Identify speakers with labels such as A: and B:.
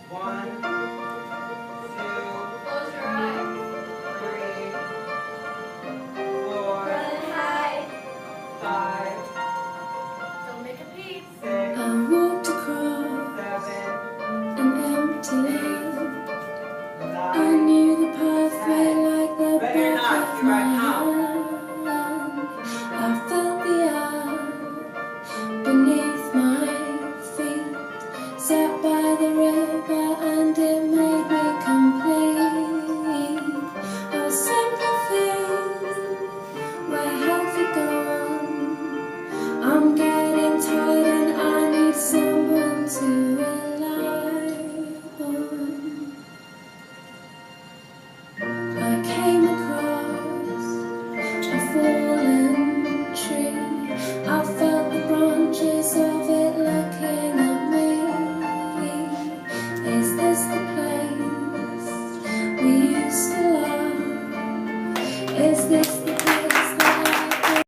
A: 1, 2,
B: Close your eyes.
A: 3, 4,
B: Run high.
A: 5,
B: Don't make a peep.
A: 6,
C: I walked across
A: 7,
C: an empty land. I
A: 9.
C: knew the pathway like the
A: Ready or
C: back
A: not,
C: of
A: you
C: my
A: right now.
C: hand. I felt the earth beneath my feet, sat by the river and it made me complete. Oh, simple thing, where have you gone? I'm getting tired and I need someone to rely on. I came across a fallen tree. I felt the branches of it looking at me. Is this the place we used to love? Is this the